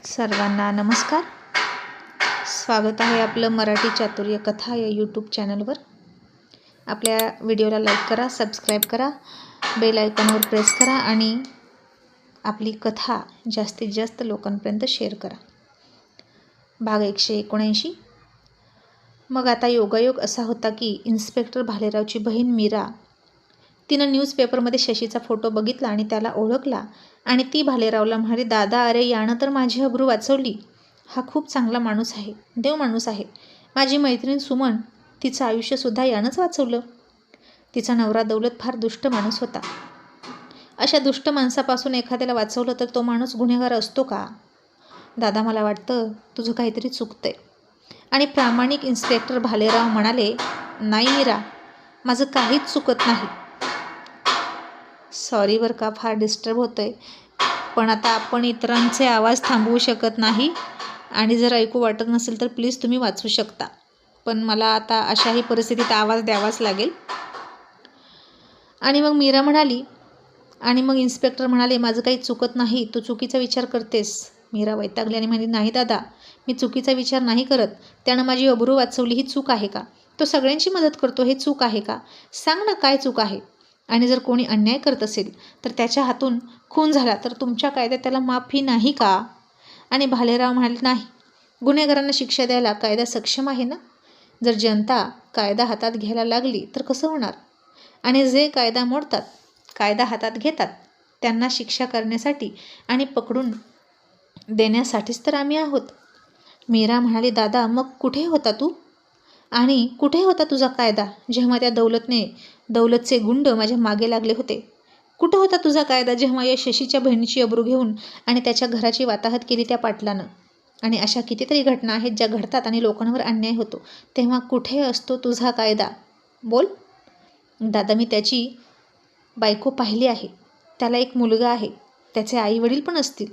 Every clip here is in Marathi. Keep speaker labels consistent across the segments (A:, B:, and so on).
A: सर्वांना नमस्कार. स्वागत आहे आपलं मराठी चातुर्य कथा या यूट्यूब चॅनलवर. आपल्या व्हिडिओला लाईक करा, सबस्क्राईब करा, बेल आयकॉनवर प्रेस करा आणि आपली कथा जास्तीत जास्त लोकांपर्यंत शेअर करा. भाग 179. मग आता योगायोग असा होता की इन्स्पेक्टर भालेरावची बहीण मीरा, तिनं न्यूजपेपरमध्ये शशीचा फोटो बघितला आणि त्याला ओळखला आणि ती भालेरावला म्हणाली, दादा, अरे यानं तर माझी अब्रू वाचवली. हा खूप चांगला माणूस आहे, देव माणूस आहे. माझी मैत्रीण सुमन, तिचं आयुष्यसुद्धा यानंच वाचवलं. तिचा नवरा दौलत फार दुष्ट माणूस होता. अशा दुष्ट माणसापासून एखाद्याला वाचवलं तर तो माणूस गुन्हेगार असतो का? दादा, मला वाटतं तुझं काहीतरी चुकतंय. आणि प्रामाणिक इन्स्पेक्टर भालेराव म्हणाले, नाही मीरा, माझं काहीच चुकत नाही. सॉरी बरं का, फार डिस्टर्ब होतं आहे, पण आता आपण इतरांचे आवाज थांबवू शकत नाही आणि जर ऐकू वाटत नसेल तर प्लीज तुम्ही वाचू शकता, पण मला आता अशाही परिस्थितीत आवाज द्यावाच लागेल. आणि मग मीरा म्हणाली, आणि मग इन्स्पेक्टर म्हणाले, माझं काही चुकत नाही, तू चुकीचा विचार करतेस. मीरा वैतागली आणि म्हणाली, नाही दादा, मी चुकीचा विचार नाही करत. त्यानं माझी अब्रू वाचवली, ही चूक आहे का? तो सगळ्यांची मदत करतो, हे चूक आहे का? सांग ना, काय चूक आहे? आणि जर कोणी अन्याय करत असेल तर त्याच्या हातून खून झाला तर तुमच्या कायद्यात त्याला माफी नाही का? आणि भालेराव म्हणाले, नाही, गुन्हेगारांना शिक्षा द्यायला कायदा सक्षम आहे ना. जर जनता कायदा हातात घ्यायला लागली तर कसं होणार? आणि जे कायदा मोडतात, कायदा हातात घेतात, त्यांना शिक्षा करण्यासाठी आणि पकडून देण्यासाठीच तर आम्ही आहोत. मीरा म्हणाली, दादा, मग कुठे होता तू? आणि कुठे होता तुझा कायदा जेव्हा त्या दौलतचे गुंड माझ्या मागे लागले होते? कुठं होता तुझा कायदा जेव्हा या शशीच्या बहिणीची अब्रू घेऊन आणि त्याच्या घराची वाताहत केली त्या पाटलानं? आणि अशा कितीतरी घटना आहेत ज्या घडतात आणि लोकांवर अन्याय होतो, तेव्हा कुठे असतो तुझा कायदा? बोल. दादा, मी त्याची बायको पाहिली आहे. त्याला एक मुलगा आहे, त्याचे आई वडील पण असतील.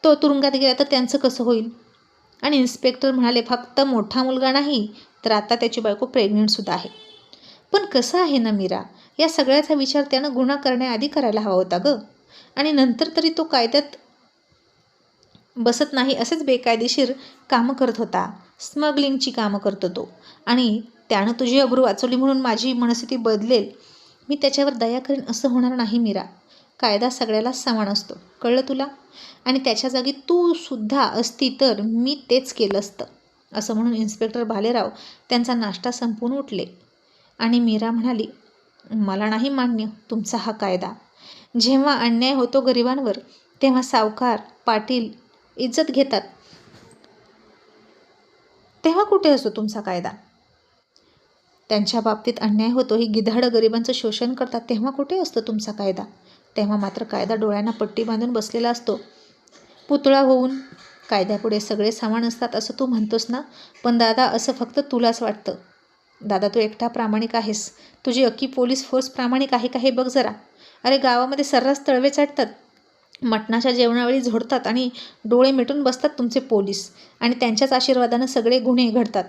A: तो तुरुंगात गेला तर त्यांचं कसं होईल? आणि इन्स्पेक्टर म्हणाले, फक्त मोठा मुलगा नाही तर आता त्याची बायको प्रेग्नेंटसुद्धा आहे. पण कसं आहे ना मीरा, या सगळ्याचा विचार त्यानं गुन्हा करण्याआधी करायला हवा होता गं. आणि नंतर तरी तो कायद्यात बसत नाही असेच बेकायदेशीर कामं करत होता, स्मगलिंगची कामं करतो तो. आणि त्यानं तुझी अब्रू वाचवली म्हणून माझी मनस्थिती बदलेल, मी त्याच्यावर दया करीन असं होणार नाही मीरा. कायदा सगळ्यालाच समान असतो, कळलं तुला? आणि त्याच्या जागी तू सुद्धा असती तर मी तेच केलं असतं. असं म्हणून इन्स्पेक्टर भालेराव त्यांचा नाश्ता संपवून उठले. आणि मीरा म्हणाली, मला नाही मान्य तुमचा हा कायदा. जेव्हा अन्याय होतो गरिबांवर तेव्हा सावकार, पाटील इज्जत घेतात, तेव्हा कुठे असतो तुमचा कायदा? त्यांच्या बाबतीत अन्याय होतो, ही गिधाडं गरिबांचं शोषण करतात, तेव्हा कुठे असतो तुमचा कायदा? तेव्हा मात्र कायदा डोळ्यांना पट्टी बांधून बसलेला असतो, पुतळा होऊन. कायद्यापुढे सगळे समान असतात असं तू म्हणतोस ना, पण दादा, असं फक्त तुलाच वाटतं. दादा, तू एकटा प्रामाणिक आहेस, तुझी अख्खी पोलीस फोर्स प्रामाणिक आहे का हे बघ जरा. अरे गावामध्ये सर्रास तळवे चढतात, मटणाच्या जेवणावेळी झोडतात आणि डोळे मिटून बसतात तुमचे पोलीस, आणि त्यांच्याच आशीर्वादानं सगळे गुन्हे घडतात.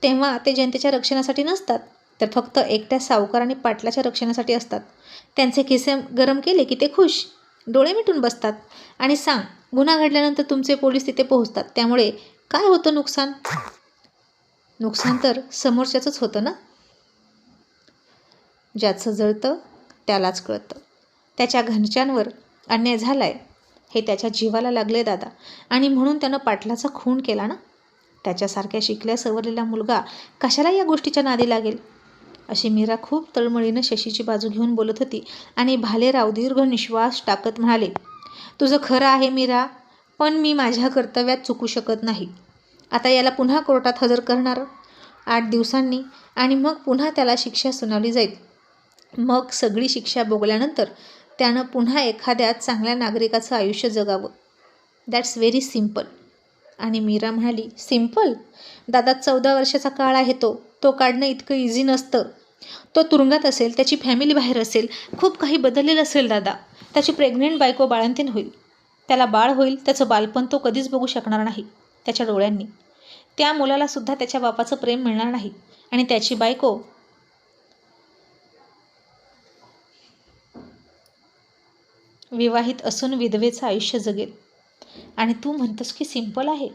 A: तेव्हा ते जनतेच्या रक्षणासाठी नसतात, तर फक्त एकट्या सावकार आणि पाटलाच्या रक्षणासाठी असतात. त्यांचे खिसे गरम केले की ते खुश, डोळे मिटून बसतात. आणि सांग, गुन्हा घडल्यानंतर तुमचे पोलीस तिथे पोहोचतात, त्यामुळे काय होतं नुकसान? नुकसान तर समोरच्याचंच होतं ना. ज्याचं जळतं त्यालाच कळतं. त्याच्या घरच्यांवर अन्याय झालाय हे त्याच्या जीवाला लागले दादा, आणि म्हणून त्यानं पाटलाचा खून केला ना. त्याच्यासारख्या शिकल्या सवरलेला मुलगा कशाला या गोष्टीच्या नादी लागेल? अशी मीरा खूप तळमळीनं शशीची बाजू घेऊन बोलत होती. आणि भालेराव दीर्घ निश्वास टाकत म्हणाले, तुझं खरं आहे मीरा, पण मी माझ्या कर्तव्यात चुकू शकत नाही. आता याला पुन्हा कोर्टात हजर करणार 8 दिवसांनी, आणि मग पुन्हा त्याला शिक्षा सुनावली जाईल. मग सगळी शिक्षा भोगल्यानंतर त्यानं पुन्हा एखाद्या चांगल्या नागरिकाचं आयुष्य जगावं. That's very simple. आणि मीरा म्हणाली, सिम्पल? दादा, 14 वर्षाचा काळ आहे तो काढणं इतकं इझी नसतं. तो तुरुंगात असेल, त्याची फॅमिली बाहेर असेल, खूप काही बदललेलं असेल दादा. त्याची प्रेग्नेंट बायको बाळंतीण होईल, त्याला बाळ होईल, त्याचं बालपण तो कधीच बघू शकणार नाही त्याच्या डोळ्यांनी. त्या मुलालासुद्धा त्याच्या बापाचं प्रेम मिळणार नाही, आणि त्याची बायको विवाहित असून विधवेचं आयुष्य जगेल. आणि तू म्हणतोस की सिंपल आहे.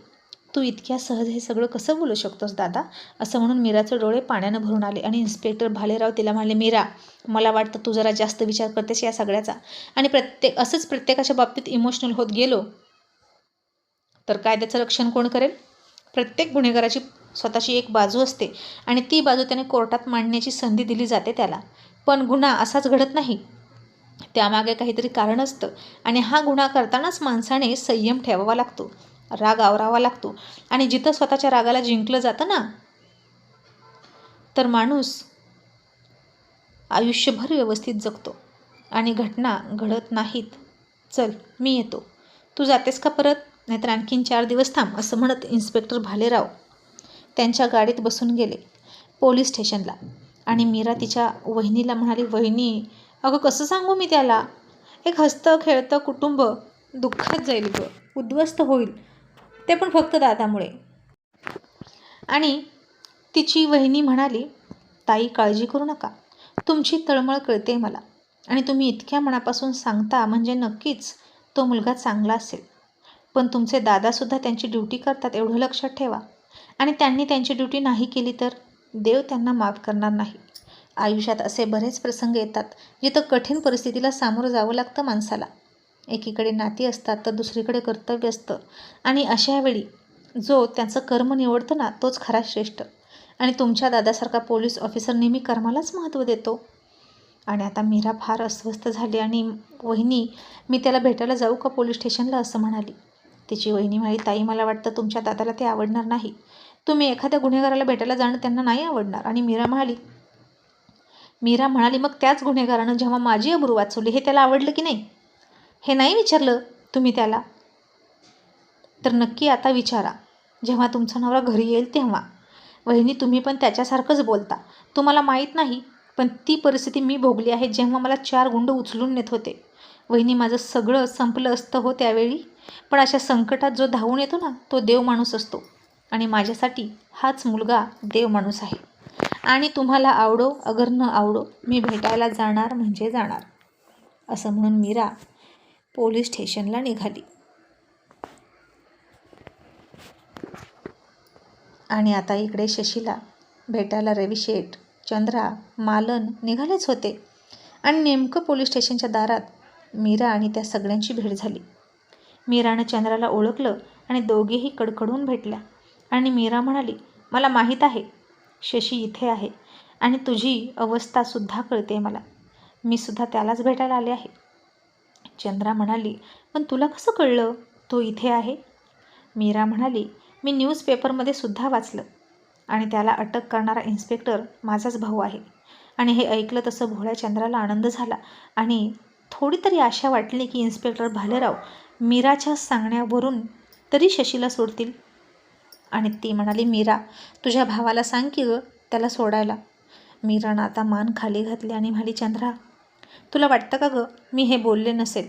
A: तू इतक्या सहज हे सगळं कसं बोलू शकतोस दादा? असं म्हणून मीराचे डोळे पाण्यानं भरून आले आणि इन्स्पेक्टर भालेराव तिला म्हणाले, मीरा, मला वाटतं तू जरा जास्त विचार करतेस या सगळ्याचा आणि असंच प्रत्येकाच्या बाबतीत इमोशनल होत गेलो तर कायद्याचं रक्षण कोण करेल? प्रत्येक गुन्हेगाराची स्वतःची एक बाजू असते आणि ती बाजू त्याने कोर्टात मांडण्याची संधी दिली जाते त्याला. पण गुन्हा असाच घडत नाही. त्यामागे काहीतरी कारण असतं आणि हा गुन्हा करतानाच माणसाने संयम ठेवावा लागतो, राग आवरावा लागतो आणि जिथं स्वतःच्या रागाला जिंकलं जातं ना, तर माणूस आयुष्यभर व्यवस्थित जगतो आणि घटना घडत नाहीत. चल, मी येतो. तू जातेस का परत? नाहीतर आणखीन 4 दिवस थांब, असं म्हणत इन्स्पेक्टर भालेराव त्यांच्या गाडीत बसून गेले पोलीस स्टेशनला. आणि मीरा तिच्या वहिनीला म्हणाली, वहिनी, अगं कसं सांगू मी त्याला? एक हसतं खेळतं कुटुंब दुःखात जाईल गं, उद्ध्वस्त होईल, ते पण फक्त दादामुळे. आणि तिची वहिनी म्हणाली, ताई काळजी करू नका, तुमची तळमळ कळते मला आणि तुम्ही इतक्या मनापासून सांगता म्हणजे नक्कीच तो मुलगा चांगला असेल. पण तुमचे दादासुद्धा त्यांची ड्युटी करतात एवढं लक्षात ठेवा. आणि त्यांनी त्यांची ड्युटी नाही केली तर देव त्यांना माफ करणार नाही. आयुष्यात असे बरेच प्रसंग येतात जिथं कठीण परिस्थितीला सामोरं जावं लागतं माणसाला. एकीकडे नाती असतात तर दुसरीकडे कर्तव्य असतं आणि अशा वेळी जो त्याचं कर्म निवडतो ना तोच खरा श्रेष्ठ. आणि तुमच्या दादासारखा पोलीस ऑफिसर नेहमी कर्मालाच महत्त्व देतो. आणि आता मीरा फार अस्वस्थ झाली आणि वहिनी, मी त्याला भेटायला जाऊ का पोलीस स्टेशनला, असं म्हणाली. तिची वहिनी म्हणाली, ताई मला वाटतं तुमच्या दादाला ते आवडणार नाही. तुम्ही एखाद्या गुन्हेगाराला भेटायला जाणं त्यांना नाही आवडणार. आणि मीरा म्हणाली, मग त्याच गुन्हेगारानं जेव्हा माझी अब्रू वाचवली हे त्याला आवडलं की नाही? हे नाही विचारलं तुम्ही त्याला? तर नक्की आता विचारा, जेव्हा तुमचा नवरा घरी येईल तेव्हा. वहिनी, तुम्ही पण त्याच्यासारखंच बोलता. तुम्हाला माहीत नाही, पण ती परिस्थिती मी भोगली आहे जेव्हा मला 4 गुंड उचलून नेत होते. वहिनी, माझं सगळं संपलं असतं हो त्यावेळी, पण अशा संकटात जो धावून येतो ना तो देव माणूस असतो आणि माझ्यासाठी हाच मुलगा देव माणूस आहे. आणि तुम्हाला आवडो अगर न आवडो, मी भेटायला जाणार म्हणजे जाणार, असं म्हणून मीरा पोलीस स्टेशनला निघाली. आणि आता इकडे शशीला भेटायला रविशेठ, चंद्रा, मालन निघालेच होते आणि नेमकं पोलीस स्टेशनच्या दारात मीरा आणि त्या सगळ्यांची भेट झाली. मीरानं चंद्राला ओळखलं आणि दोघेही कडकडून भेटल्या. आणि मीरा म्हणाली, मला माहीत आहे शशी इथे आहे आणि तुझी अवस्थासुद्धा कळते मला. मी सुद्धा त्यालाच भेटायला आले आहे. चंद्रा म्हणाली, पण तुला कसं कळलं तो इथे आहे? मीरा म्हणाली, मी न्यूजपेपरमध्ये सुद्धा वाचलं आणि त्याला अटक करणारा इन्स्पेक्टर माझाच भाऊ आहे. आणि हे ऐकलं तसं भोळ्या चंद्राला आनंद झाला आणि थोडी तरी आशा वाटली की इन्स्पेक्टर भालेराव मीराच्या सांगण्यावरून तरी शशीला सोडतील. आणि ती म्हणाली, मीरा, तुझ्या भावाला सांग की गं त्याला सोडायला. मीरानं आता मान खाली घातली आणि म्हणाली, चंद्रा, तुला वाटतं का गं मी हे बोलले नसेल?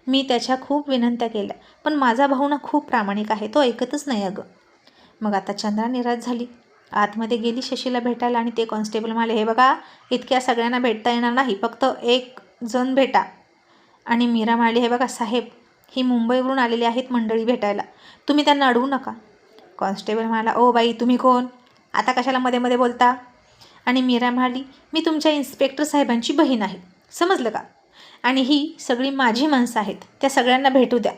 A: मी त्याच्या खूप विनंत्या केल्या, पण माझा भाऊ ना खूप प्रामाणिक आहे, तो ऐकतच नाही अगं. मग आता चंद्रा निराश झाली. आतमध्ये गेली शशीला भेटायला आणि ते कॉन्स्टेबल म्हणाले, हे बघा, इतक्या सगळ्यांना भेटता येणार नाही, फक्त 1 जण भेटा. आणि मीरा म्हणाली, हे बघा साहेब, ही मुंबईवरून आलेली आहेत मंडळी भेटायला, तुम्ही त्यांना अडवू नका. कॉन्स्टेबल म्हणाला, ओ बाई, तुम्ही कोण? आता कशाला मध्ये मध्ये बोलता? आणि मीरा म्हणाली, मी तुमच्या इन्स्पेक्टर साहेबांची बहीण आहे, समजलं का? आणि ही सगळी माझी माणसं आहेत, त्या सगळ्यांना भेटू द्या.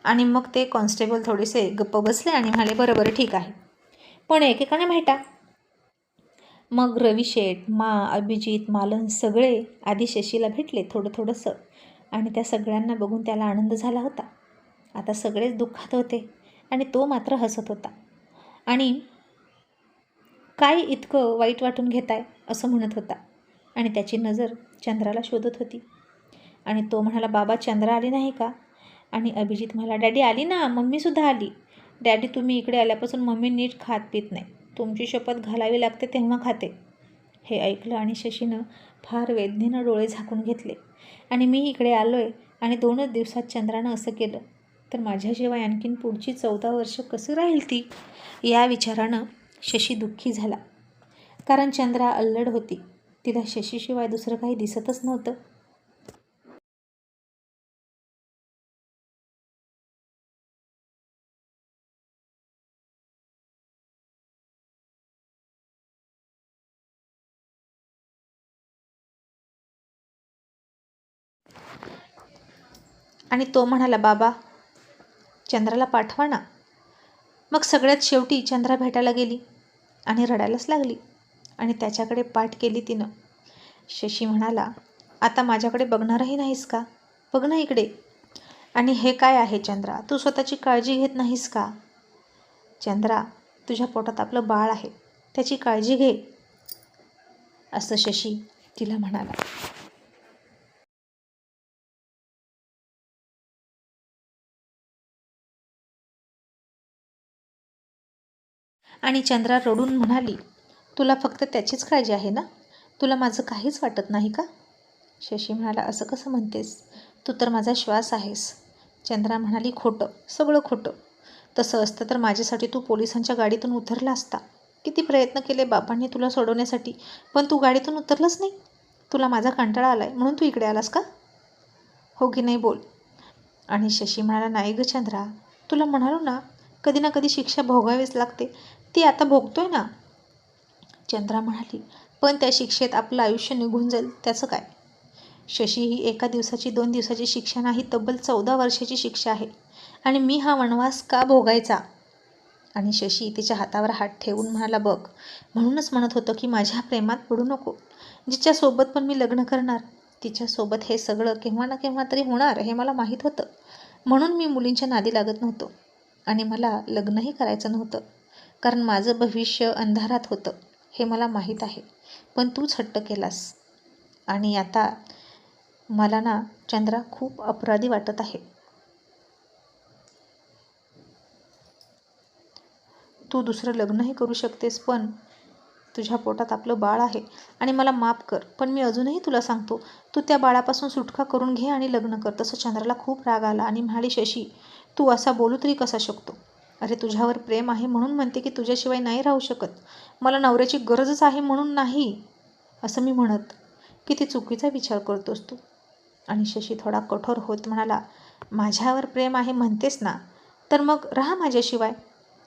A: आणि मग ते कॉन्स्टेबल थोडेसे गप्प बसले आणि म्हणाले, बरं बरं ठीक आहे, पण एकेकाने भेटा. मग रविशेठ, अभिजित, मालन सगळे आधी शशीला भेटले थोडं थोडंसं आणि त्या सगळ्यांना बघून त्याला आनंद झाला होता. आता सगळेच दुःखात होते आणि तो मात्र हसत होता. आणि काय इतकं वाईट वाटून घेताय असं म्हणत होता. आणि त्याची नजर चंद्राला शोधत होती. आणि तो म्हणाला, बाबा, चंद्रा आली नाही का? आणि अभिजित म्हणाला, डॅडी आली ना, मम्मीसुद्धा आली. डॅडी, तुम्ही इकडे आल्यापासून मम्मी नीट खात पित नाही, तुमची शपथ घालावी लागते तेव्हा खाते. हे ऐकलं आणि शशीनं फार वेदनेनं डोळे झाकून घेतले. आणि मी इकडे आलो आहे आणि 2च दिवसात चंद्रानं असं केलं तर माझ्याशिवाय आणखीन पुढची 14 वर्ष कसं राहील ती? या विचारानं शशी दुःखी झाला. कारण चंद्रा अल्लड होती, तिला शशीशिवाय दुसरं काही दिसतच नव्हतं. आणि तो म्हणाला, बाबा चंद्राला पाठवा ना. मग सगळ्यात शेवटी चंद्रा भेटायला गेली आणि रडायलाच लागली आणि त्याच्याकडे पाठ केली तिनं. शशी म्हणाला, आता माझ्याकडे बघणारही नाहीस का? बघ ना इकडे. आणि हे काय आहे चंद्रा, तू स्वतःची काळजी घेत नाहीस का? चंद्रा, तुझ्या पोटात आपलं बाळ आहे, त्याची काळजी घे, असं शशी तिला म्हणाला. आणि चंद्रा रडून म्हणाली, तुला फक्त त्याचीच काळजी आहे ना? तुला माझं काहीच वाटत नाही का? शशी म्हणाला, असं कसं म्हणतेस? तू तर माझा श्वास आहेस. चंद्रा म्हणाली, खोटं, सगळं खोटं. तसं असतं तर माझ्यासाठी तू पोलिसांच्या गाडीतून उतरला असता. किती प्रयत्न केले बाबांनी तुला सोडवण्यासाठी, पण तू गाडीतून उतरलाच नाही. तुला माझा कंटाळा आलाय म्हणून तू इकडे आलास का? हो की नाही बोल. आणि शशी म्हणाला, नाही ग चंद्रा, तुला म्हणालो ना कधी ना कधी शिक्षा भोगावीच लागते, ती आता भोगतोय ना. चंद्रा म्हणाली, पण त्या शिक्षेत आपलं आयुष्य निघून जाईल त्याचं काय? शशी, ही एका दिवसाची 2 दिवसाची शिक्षा नाही, तब्बल 14 वर्षाची शिक्षा आहे. आणि मी हा वनवास का भोगायचा? आणि शशी तिच्या हातावर हात ठेवून म्हणाला, बघ, म्हणूनच म्हणत होतं की माझ्या प्रेमात पडू नको. जिच्यासोबत पण मी लग्न करणार तिच्यासोबत हे सगळं केव्हा ना केव्हा तरी होणार हे मला माहीत होतं. म्हणून मी मुलींच्या नादी लागत नव्हतो आणि मला लग्नही करायचं नव्हतं, कारण माझं भविष्य अंधारात होतं हे मला माहीत आहे. पण तूच हट्ट केलास आणि आता मला ना चंद्रा खूप अपराधी वाटत आहे. तू दुसरं लग्नही करू शकतेस, पण तुझ्या पोटात आपलं बाळ आहे आणि मला माफ कर, पण मी अजूनही तुला सांगतो, तू त्या बाळापासून सुटका करून घे आणि लग्न कर. तसं चंद्राला खूप राग आला आणि म्हणाली, शशी, तू असा बोलू तरी कसा शकतो? अरे तुझ्यावर प्रेम आहे म्हणून म्हणते की तुझ्याशिवाय नाही राहू शकत. मला नवऱ्याची गरजच आहे म्हणून नाही असं मी म्हणत. किती चुकीचा विचार करतोस तू. आणि शशी थोडा कठोर होत म्हणाला, माझ्यावर प्रेम आहे म्हणतेस ना, तर मग राहा माझ्याशिवाय,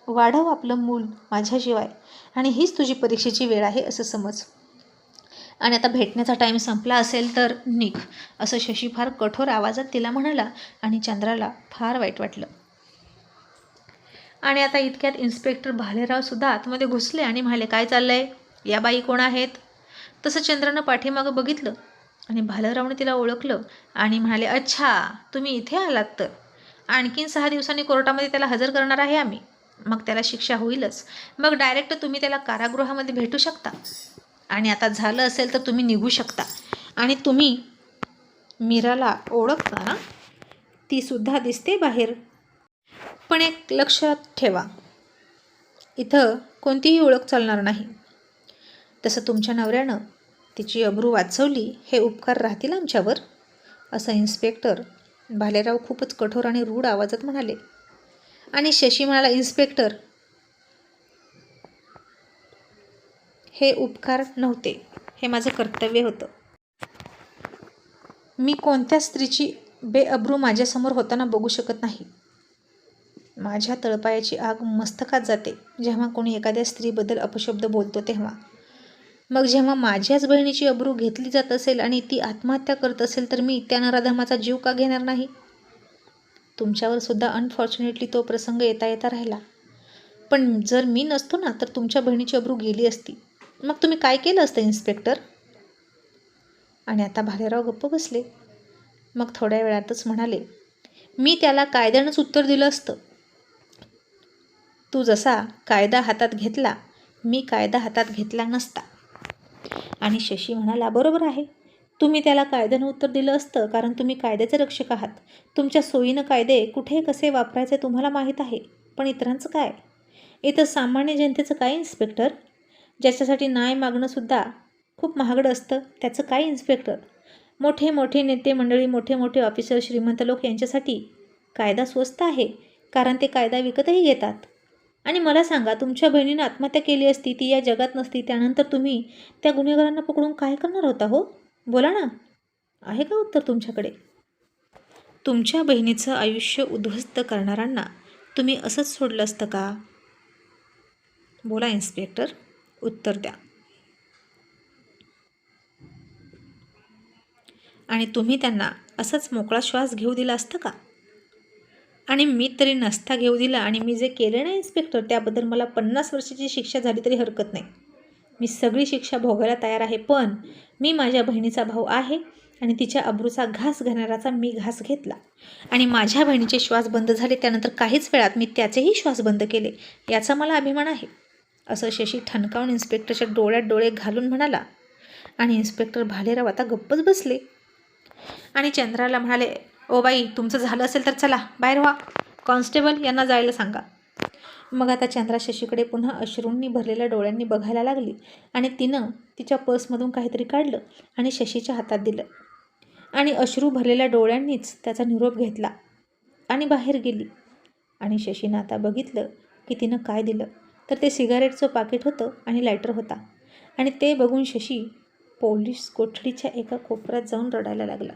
A: वाढव आपलं मूल माझ्याशिवाय, आणि हीच तुझी परीक्षेची वेळ आहे असं समज. आणि आता भेटण्याचा टाईम संपला असेल तर निघ, असं शशी फार कठोर आवाजात तिला म्हणाला. आणि चंद्राला फार वाईट वाटलं. आणि आता इतक्यात इन्स्पेक्टर भालेराव सुद्धा आतमध्ये घुसले आणि म्हणाले, काय चाललंय? या बाई कोण आहेत? तसं चंद्रानं पाठीमागं बघितलं आणि भालेरावने तिला ओळखलं आणि म्हणाले, अच्छा, तुम्ही इथे आलात तर. आणखीन 6 दिवसांनी कोर्टामध्ये त्याला हजर करणार आहे आम्ही, मग त्याला शिक्षा होईलच. मग डायरेक्ट तुम्ही त्याला कारागृहामध्ये भेटू शकता आणि आता झालं असेल तर तुम्ही निघू शकता. आणि तुम्ही मीराला ओळखता ना? ती सुद्धा दिसते बाहेर. पण एक लक्षात ठेवा, इथं कोणतीही ओळख चालणार नाही. तसं तुमच्या नवऱ्यानं तिची अब्रू वाचवली हे उपकार राहतील आमच्यावर, असं इन्स्पेक्टर भालेराव खूपच कठोर आणि रूढ आवाजात म्हणाले. आणि शशी म्हणाला, इन्स्पेक्टर, हे उपकार नव्हते, हे माझं कर्तव्य होतं. मी कोणत्या स्त्रीची बेअब्रू माझ्यासमोर होताना बघू शकत नाही. माझ्या तळपायाची आग मस्तकात जाते जेव्हा कोणी एखाद्या स्त्रीबद्दल अपशब्द बोलतो तेव्हा. मग जेव्हा माझ्याच बहिणीची अब्रू घेतली जात असेल आणि ती आत्महत्या करत असेल तर मी त्या नराधमाचा जीव का घेणार नाही? तुमच्यावर सुद्धा अनफॉर्च्युनेटली तो प्रसंग येता येता राहिला. पण जर मी नसतो ना तर तुमच्या बहिणीची अब्रू गेली असती. मग तुम्ही काय केलं असतं इन्स्पेक्टर? आणि आता भालेराव गप्प बसले. मग थोड्या वेळातच म्हणाले, मी त्याला कायद्यानंच उत्तर दिलं असतं. तू जसा कायदा हातात घेतला, मी कायदा हातात घेतला नसता. आणि शशी म्हणाला, बरोबर आहे, तुम्ही त्याला कायद्यानं उत्तर दिलं असतं, कारण तुम्ही कायद्याचे रक्षक आहात. तुमच्या सोयीनं कायदे कुठे कसे वापरायचे तुम्हाला माहीत आहे. पण इतरांचं काय? इथं सामान्य जनतेचं काय इन्स्पेक्टर? ज्याच्यासाठी न्याय मागणंसुद्धा खूप महागडं असतं त्याचं काय इन्स्पेक्टर? मोठे मोठे नेते मंडळी, मोठे मोठे ऑफिसर, श्रीमंत लोक यांच्यासाठी कायदा स्वस्त आहे, कारण ते कायदा विकतही घेतात. आणि मला सांगा, तुमच्या बहिणीनं आत्महत्या केली असती, ती या जगात नसती, त्यानंतर तुम्ही त्या गुन्हेगारांना पकडून काय करणार होता हो? बोला ना, आहे का उत्तर तुमच्याकडे? तुमच्या बहिणीचं आयुष्य उद्ध्वस्त करणाऱ्यांना तुम्ही असंच सोडलं असतं का? बोला इन्स्पेक्टर, उत्तर द्या. आणि तुम्ही त्यांना असंच मोकळा श्वास घेऊ दिला असतं का? आणि मी तरी नसता घेऊ दिला. आणि मी जे केले ना इन्स्पेक्टर, त्याबद्दल मला 50 वर्षाची शिक्षा झाली तरी हरकत नाही. मी सगळी शिक्षा भोगायला तयार आहे. पण मी माझ्या बहिणीचा भाऊ आहे आणि तिच्या अब्रूचा घास घेणाराचा मी घास घेतला. आणि माझ्या बहिणीचे श्वास बंद झाले, त्यानंतर काहीच वेळात मी त्याचेही श्वास बंद केले. याचा मला अभिमान आहे, असं शशी ठणकावून इन्स्पेक्टरच्या डोळ्यात डोळे घालून म्हणाला. आणि इन्स्पेक्टर भालेराव आता गप्पच बसले आणि चंद्राला म्हणाले, ओ बाई, तुमचं झालं असेल तर चला बाहेर व्हा. कॉन्स्टेबल यांना जायला सांगा. मग आता चंद्रा शशीकडे पुन्हा अश्रूंनी भरलेल्या डोळ्यांनी बघायला लागली. आणि तिनं तिच्या पर्समधून काहीतरी काढलं आणि शशीच्या हातात दिलं. आणि अश्रू भरलेल्या डोळ्यांनीच त्याचा निरोप घेतला आणि बाहेर गेली. आणि शशीनं आता बघितलं की तिनं काय दिलं, तर ते सिगारेटचं पाकिट होतं आणि लायटर होता. आणि ते बघून शशी पोलीस कोठडीच्या एका कोपऱ्यात जाऊन रडायला लागला.